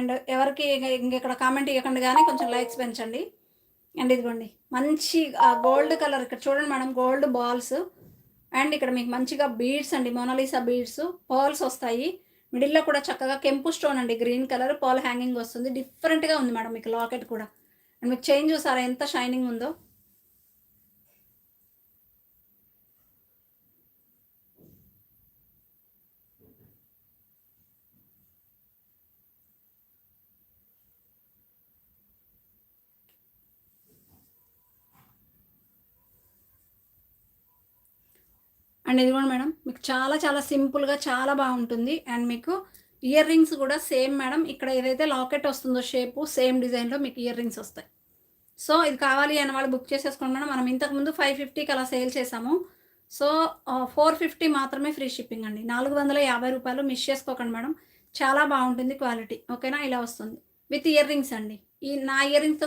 And ఎవరికి ఇంకెక్కడ comment ఇవ్వకండి కానీ కొంచెం లైక్స్ పెంచండి. అండ్ ఇదిగోండి మంచి గోల్డ్ కలర్ ఇక్కడ చూడండి మేడం, గోల్డ్ బాల్స్. అండ్ ఇక్కడ మీకు మంచిగా బీడ్స్ అండి, మోనాలిసా బీడ్స్, పర్ల్స్ వస్తాయి. మిడిల్‌లో కూడా చక్కగా కెంపు స్టోన్ అండి, గ్రీన్ కలర్ పర్ల్ హ్యాంగింగ్ వస్తుంది. డిఫరెంట్‌గా ఉంది మేడం మీకు లాకెట్ కూడా. అండ్ మీకు చైన్ చూసారా ఎంత షైనింగ్ ఉందో. అండ్ ఇదిగోండి మేడం మీకు చాలా చాలా సింపుల్‌గా చాలా బాగుంటుంది. అండ్ మీకు ఇయర్ రింగ్స్ కూడా సేమ్ మేడం, ఇక్కడ ఏదైతే లాకెట్ వస్తుందో షేపు సేమ్ డిజైన్‌లో మీకు ఇయర్ రింగ్స్ వస్తాయి. సో ఇది కావాలి అనే వాళ్ళు బుక్ చేసేసుకోండి మేడం. మనం ఇంతకుముందు 550కి అలా సేల్ చేసాము. సో 450 మాత్రమే ఫ్రీ షిప్పింగ్ అండి. రూ. 450 మిస్ చేసుకోకండి మేడం. చాలా బాగుంటుంది క్వాలిటీ. ఓకేనా? ఇలా వస్తుంది. విత్ ఇయర్ రింగ్స్ అండి. ఈ నా ఇయర్ రింగ్స్‌తో